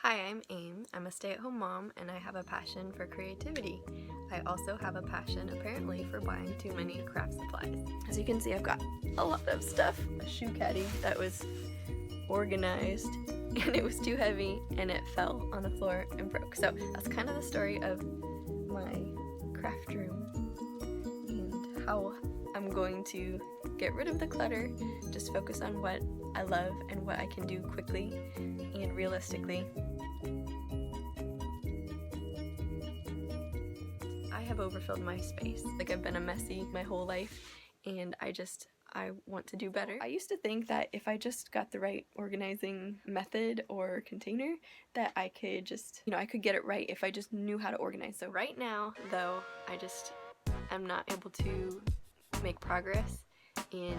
Hi, I'm Aim. I'm a stay-at-home mom and I have a passion for creativity. I also have a passion, apparently, for buying too many craft supplies. As you can see, I've got a lot of stuff. A shoe caddy that was organized and it was too heavy and it fell on the floor and broke. So that's kind of the story of my craft room and how I'm going to get rid of the clutter, just focus on what I love and what I can do quickly and realistically. I have overfilled my space. Like, I've been a messy my whole life and I want to do better. I used to think that if I just got the right organizing method or container that I could just, I could get it right if I just knew how to organize. So right now, though, I'm not able to make progress in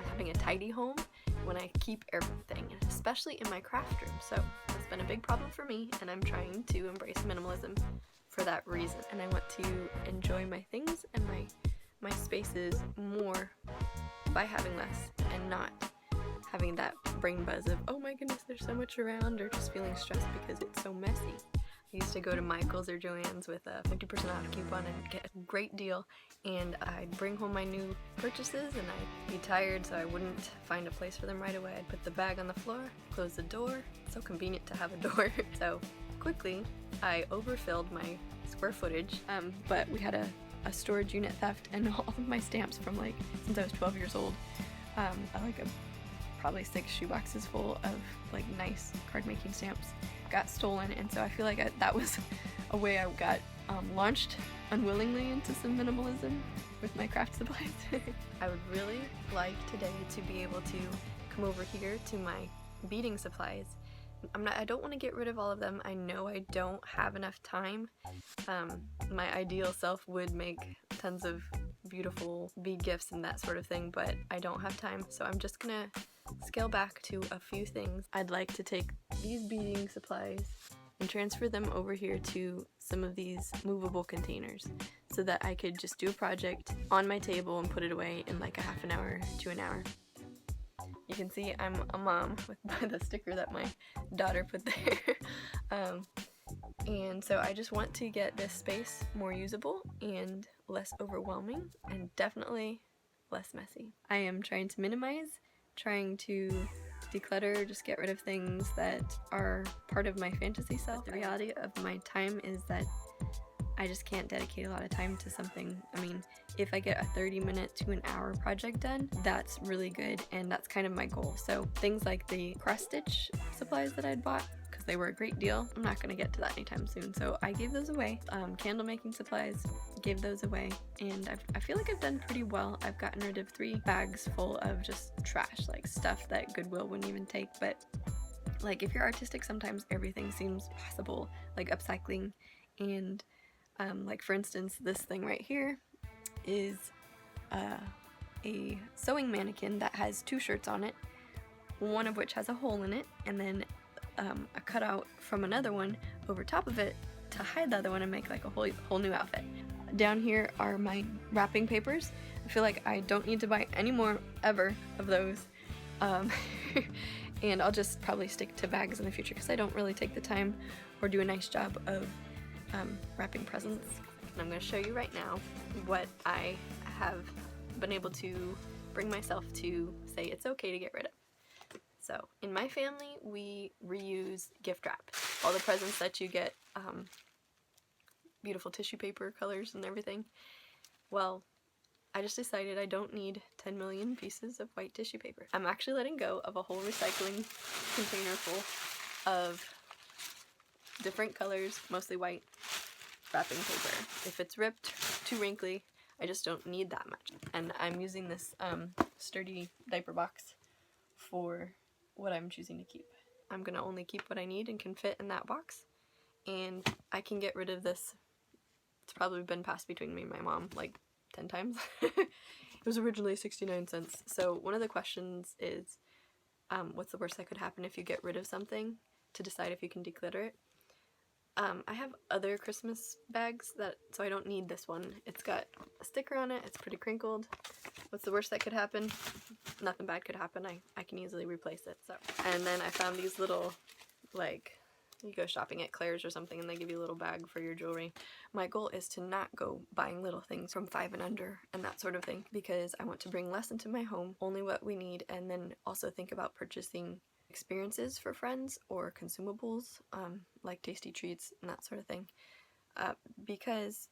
having a tidy home when I keep everything, especially in my craft room. So it's been a big problem for me and I'm trying to embrace minimalism for that reason. And I want to enjoy my things and my spaces more by having less and not having that brain buzz of, oh my goodness, there's so much around, or just feeling stressed because it's so messy. I used to go to Michael's or Joann's with a 50% off coupon and get a great deal, and I'd bring home my new purchases and I'd be tired, so I wouldn't find a place for them right away. I'd put the bag on the floor, close the door. It's so convenient to have a door. So quickly I overfilled my square footage, but we had a storage unit theft, and all of my stamps from since I was 12 years old, probably 6 shoeboxes full of nice card making stamps got stolen. And so I feel like that was a way I got launched unwillingly into some minimalism with my craft supplies. I would really like today to be able to come over here to my beading supplies. I don't want to get rid of all of them. I know I don't have enough time. My ideal self would make tons of beautiful bead gifts and that sort of thing, but I don't have time, so I'm just gonna scale back to a few things. I'd like to take these beading supplies and transfer them over here to some of these movable containers so that I could just do a project on my table and put it away in like a half an hour to an hour. You can see I'm a mom by the sticker that my daughter put there. And so I just want to get this space more usable and less overwhelming, and definitely less messy. I am trying to minimize, trying to declutter, just get rid of things that are part of my fantasy self. The reality of my time is that I just can't dedicate a lot of time to something. I mean, if I get a 30-minute to an hour project done, that's really good, and that's kind of my goal. So things like the cross-stitch supplies that I'd bought, because they were a great deal, I'm not going to get to that anytime soon, so I gave those away. Candle making supplies, gave those away, and I feel like I've done pretty well. I've gotten rid of 3 bags full of just trash, like stuff that Goodwill wouldn't even take. But if you're artistic, sometimes everything seems possible, like upcycling. And for instance, this thing right here is a sewing mannequin that has 2 shirts on it, one of which has a hole in it, and then a cutout from another one over top of it to hide the other one and make like a whole new outfit. Down here are my wrapping papers. I feel like I don't need to buy any more ever of those, and I'll just probably stick to bags in the future because I don't really take the time or do a nice job of wrapping presents. And I'm going to show you right now what I have been able to bring myself to say it's okay to get rid of. So in my family, we reuse gift wrap. All the presents that you get, beautiful tissue paper colors and everything. Well, I just decided I don't need 10 million pieces of white tissue paper. I'm actually letting go of a whole recycling container full of different colors, mostly white, wrapping paper. If it's ripped, too wrinkly, I just don't need that much. And I'm using this sturdy diaper box for what I'm choosing to keep. I'm gonna only keep what I need and can fit in that box, and I can get rid of this. It's probably been passed between me and my mom like 10 times. It was originally 69 cents. So one of the questions is, what's the worst that could happen if you get rid of something, to decide if you can declutter it. I have other Christmas bags so I don't need this one. It's got a sticker on it, it's pretty crinkled. What's the worst that could happen? Nothing bad could happen. I can easily replace it. So, and then I found these little you go shopping at Claire's or something and they give you a little bag for your jewelry. My goal is to not go buying little things from 5 and under and that sort of thing, because I want to bring less into my home, only what we need, and then also think about purchasing experiences for friends or consumables, like tasty treats and that sort of thing, because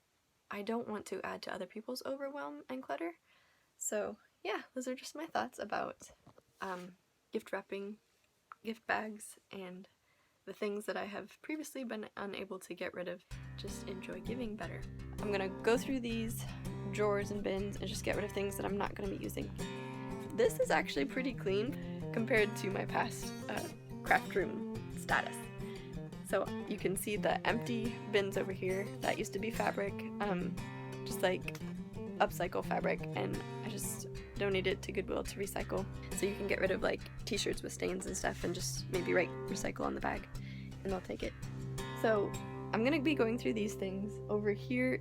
I don't want to add to other people's overwhelm and clutter. So yeah, those are just my thoughts about gift wrapping, gift bags, and the things that I have previously been unable to get rid of. Just enjoy giving better. I'm gonna go through these drawers and bins and just get rid of things that I'm not gonna be using. This is actually pretty clean compared to my past craft room status. So you can see the empty bins over here. That used to be fabric, just like upcycle fabric, and I just donate it to Goodwill to recycle. So you can get rid of like t-shirts with stains and stuff and just maybe write recycle on the bag and they'll take it. So I'm gonna be going through these things. Over here,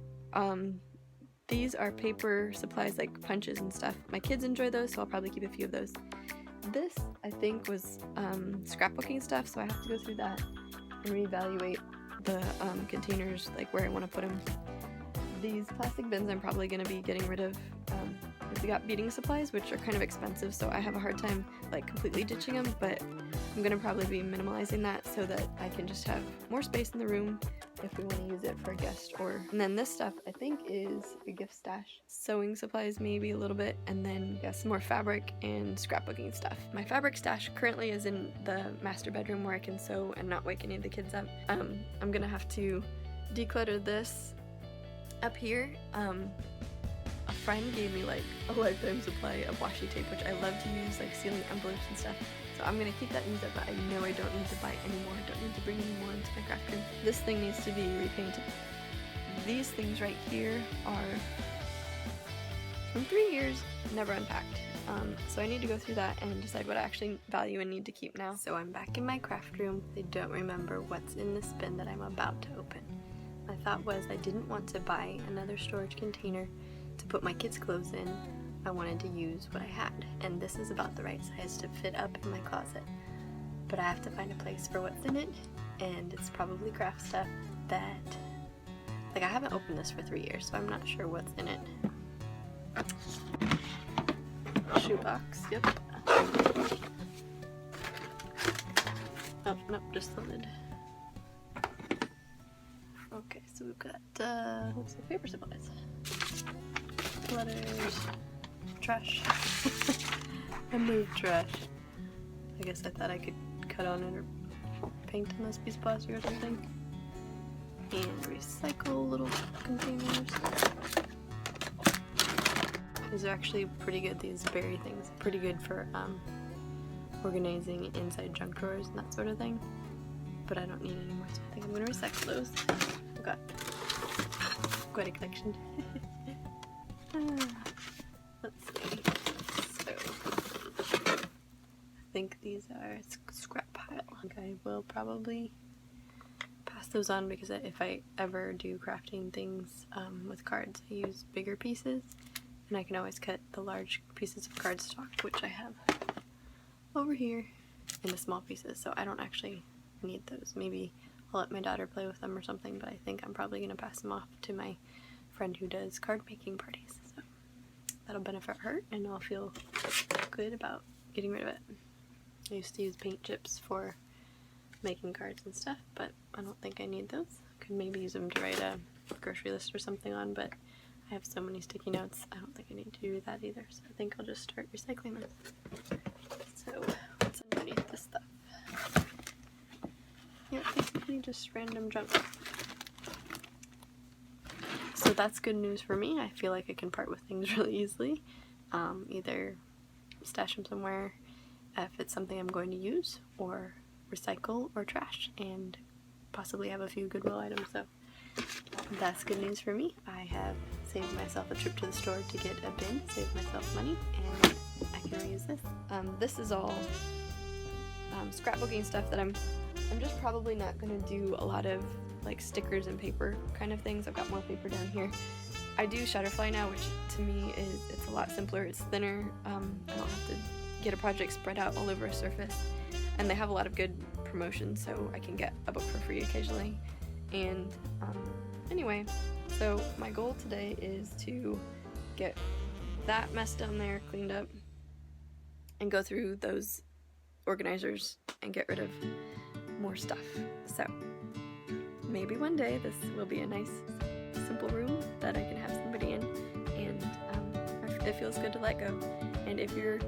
these are paper supplies like punches and stuff. My kids enjoy those, so I'll probably keep a few of those. This, I think, was scrapbooking stuff, so I have to go through that and reevaluate the containers, like where I want to put them. These plastic bins I'm probably going to be getting rid of. We got beading supplies, which are kind of expensive, so I have a hard time like completely ditching them, but I'm going to probably be minimalizing that so that I can just have more space in the room if we want to use it for a guest. And then this stuff I think is a gift stash. Sewing supplies maybe a little bit, and then some more fabric and scrapbooking stuff. My fabric stash currently is in the master bedroom where I can sew and not wake any of the kids up. I'm going to have to declutter this up here. A friend gave me like a lifetime supply of washi tape, which I love to use, like sealing envelopes and stuff. So I'm gonna keep that and use it, but I know I don't need to buy any more. I don't need to bring any more into my craft room. This thing needs to be repainted. These things right here are from 3 years, never unpacked. So I need to go through that and decide what I actually value and need to keep now. So I'm back in my craft room. I don't remember what's in this bin that I'm about to open. My thought was I didn't want to buy another storage container to put my kids' clothes in. I wanted to use what I had, and this is about the right size to fit up in my closet. But I have to find a place for what's in it, and it's probably craft stuff that, like, I haven't opened this for 3 years, so I'm not sure what's in it. Shoebox, yep. Oh, no, just the lid. Okay, so we've got, looks like paper supplies. Letters, trash. I moved trash. I guess I thought I could cut on it or paint on this piece of plastic or something. And recycle little containers. These are actually pretty good, these berry things. Pretty good for organizing inside junk drawers and that sort of thing. But I don't need any more, so I think I'm going to recycle those. I've got quite a collection. Let's see. So, I think these are scrap pile. I think I will probably pass those on because if I ever do crafting things with cards, I use bigger pieces, and I can always cut the large pieces of cardstock, which I have over here, into small pieces, so I don't actually need those. Maybe I'll let my daughter play with them or something, but I think I'm probably going to pass them off to my friend who does card making parties. So that'll benefit her, and I'll feel good about getting rid of it. I used to use paint chips for making cards and stuff, but I don't think I need those. Could maybe use them to write a grocery list or something on, but I have so many sticky notes, I don't think I need to do that either, so I think I'll just start recycling them. So, what's underneath this stuff? Yeah, basically just random junk. So that's good news for me. I feel like I can part with things really easily. Either stash them somewhere if it's something I'm going to use, or recycle or trash, and possibly have a few Goodwill items. So that's good news for me. I have saved myself a trip to the store to get a bin, saved myself money, and I can reuse this. This is all scrapbooking stuff that I'm just probably not going to do a lot of like stickers and paper kind of things. I've got more paper down here. I do Shutterfly now, which to me it's a lot simpler. It's thinner. I don't have to get a project spread out all over a surface, and they have a lot of good promotion, so I can get a book for free occasionally. And anyway, so my goal today is to get that mess down there cleaned up and go through those organizers and get rid of more stuff. So maybe one day this will be a nice simple room that I can have somebody in, and it feels good to let go. And if you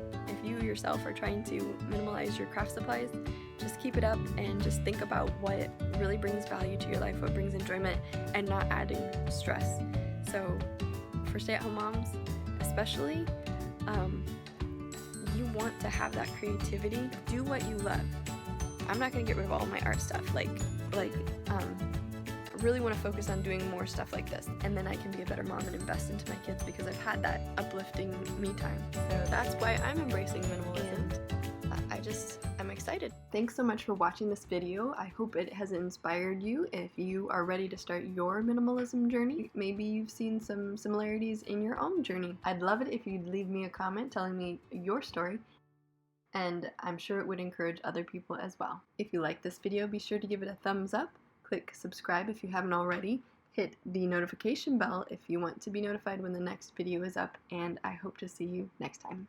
yourself are trying to minimalize your craft supplies, just keep it up and just think about what really brings value to your life, what brings enjoyment, and not adding stress. So for stay-at-home moms especially, you want to have that creativity. Do what you love. I'm not going to get rid of all my art stuff. I really want to focus on doing more stuff like this, and then I can be a better mom and invest into my kids because I've had that uplifting me time. So that's why I'm embracing minimalism. I'm excited. Thanks so much for watching this video. I hope it has inspired you if you are ready to start your minimalism journey. Maybe you've seen some similarities in your own journey. I'd love it if you'd leave me a comment telling me your story, and I'm sure it would encourage other people as well. If you like this video, be sure to give it a thumbs up. Click subscribe if you haven't already. Hit the notification bell if you want to be notified when the next video is up, and I hope to see you next time.